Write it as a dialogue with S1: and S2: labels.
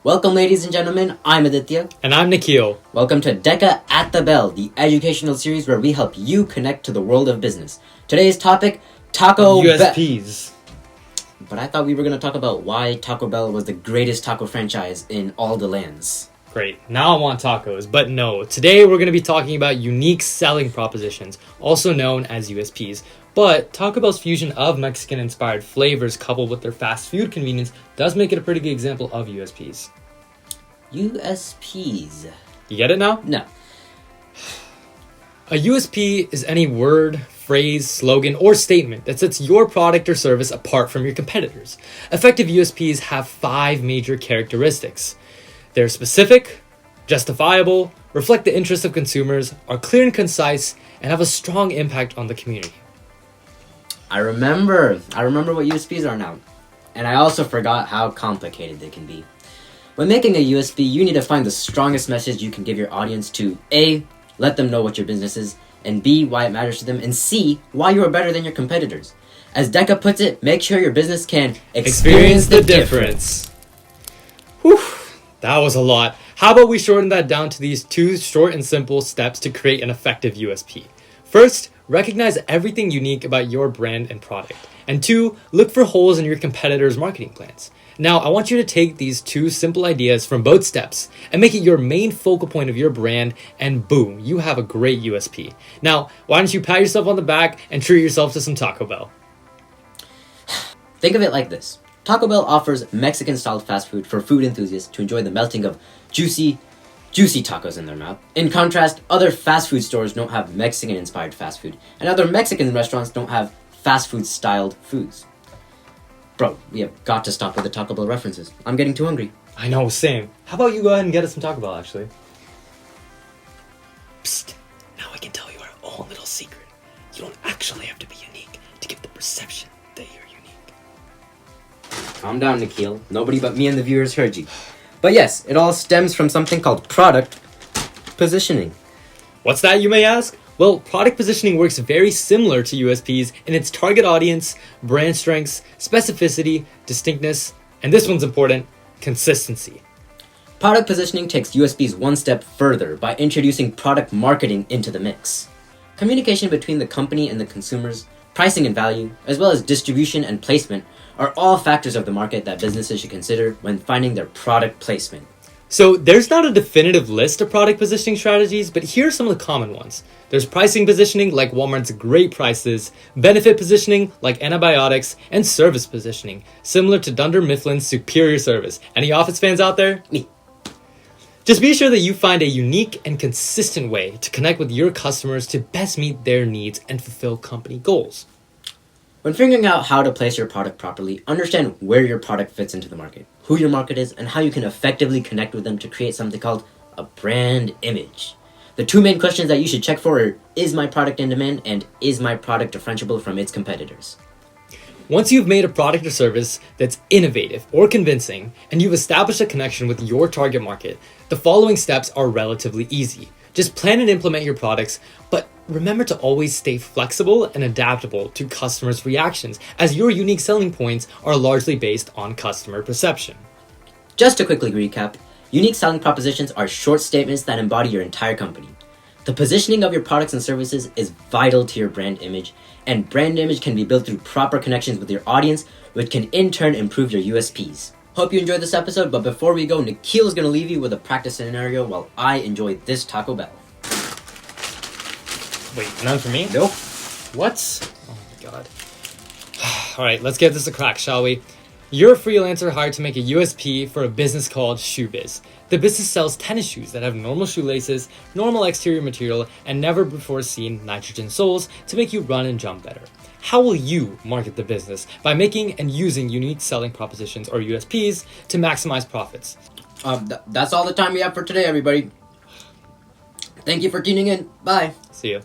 S1: Welcome, ladies and gentlemen. I'm Aditya.
S2: And I'm Nikhil.
S1: Welcome to Deca at the Bell, the educational series where we help you connect to the world of business. Today's topic, Taco Bell.
S2: USPs.
S1: But I thought we were going to talk about why Taco Bell was the greatest taco franchise in all the lands.
S2: Great. Now I want tacos. But no, today we're going to be talking about unique selling propositions, also known as USPs. But Taco Bell's fusion of Mexican-inspired flavors coupled with their fast food convenience does make it a pretty good example of USPs.
S1: USPs.
S2: You get it now?
S1: No.
S2: A USP is any word, phrase, slogan, or statement that sets your product or service apart from your competitors. Effective USPs have 5 major characteristics. They're specific, justifiable, reflect the interests of consumers, are clear and concise, and have a strong impact on the community.
S1: I remember what USPs are now. And I also forgot how complicated they can be. When making a USP, you need to find the strongest message you can give your audience to A, let them know what your business is, and B, why it matters to them, and C, why you are better than your competitors. As Deca puts it, make sure your business can experience the difference.
S2: Whew, that was a lot. How about we shorten that down to these 2 short and simple steps to create an effective USP? First, recognize everything unique about your brand and product. And 2, look for holes in your competitors' marketing plans. Now, I want you to take these 2 simple ideas from both steps and make it your main focal point of your brand, and boom, you have a great USP. Now, why don't you pat yourself on the back and treat yourself to some Taco Bell?
S1: Think of it like this. Taco Bell offers Mexican-style fast food for food enthusiasts to enjoy the melting of juicy tacos in their mouth. In contrast, other fast food stores don't have Mexican-inspired fast food, and other Mexican restaurants don't have fast food-styled foods. Bro, we have got to stop with the Taco Bell references. I'm getting too hungry.
S2: I know, same. How about you go ahead and get us some Taco Bell, actually? Psst. Now I can tell you our own little secret. You don't actually have to be unique to give the perception that you're unique.
S1: Calm down, Nikhil. Nobody but me and the viewers heard you. But yes, it all stems from something called product positioning.
S2: What's that, you may ask? Well, product positioning works very similar to USPs in its target audience, brand strengths, specificity, distinctness, and this one's important, consistency.
S1: Product positioning takes USPs one step further by introducing product marketing into the mix. Communication between the company and the consumers, pricing and value, as well as distribution and placement are all factors of the market that businesses should consider when finding their product placement.
S2: So there's not a definitive list of product positioning strategies, but here are some of the common ones. There's pricing positioning like Walmart's great prices, benefit positioning like antibiotics, and service positioning, similar to Dunder Mifflin's superior service. Any Office fans out there?
S1: Me.
S2: Just be sure that you find a unique and consistent way to connect with your customers to best meet their needs and fulfill company goals.
S1: When figuring out how to place your product properly, understand where your product fits into the market, who your market is, and how you can effectively connect with them to create something called a brand image. The 2 main questions that you should check for are, is my product in demand, and is my product differentiable from its competitors?
S2: Once you've made a product or service that's innovative or convincing, and you've established a connection with your target market, the following steps are relatively easy. Just plan and implement your products, but remember to always stay flexible and adaptable to customers' reactions, as your unique selling points are largely based on customer perception.
S1: Just to quickly recap, unique selling propositions are short statements that embody your entire company. The positioning of your products and services is vital to your brand image, and brand image can be built through proper connections with your audience, which can in turn improve your USPs. Hope you enjoyed this episode, but before we go, Nikhil is going to leave you with a practice scenario while I enjoy this Taco Bell.
S2: Wait, none for me?
S1: Nope.
S2: What? Oh my god. Alright, let's get this a crack, shall we? You're a freelancer hired to make a USP for a business called ShoeBiz. The business sells tennis shoes that have normal shoelaces, normal exterior material, and never before seen nitrogen soles to make you run and jump better. How will you market the business? By making and using unique selling propositions or USPs to maximize profits.
S1: That's all the time we have for today, everybody. Thank you for tuning in. Bye.
S2: See you.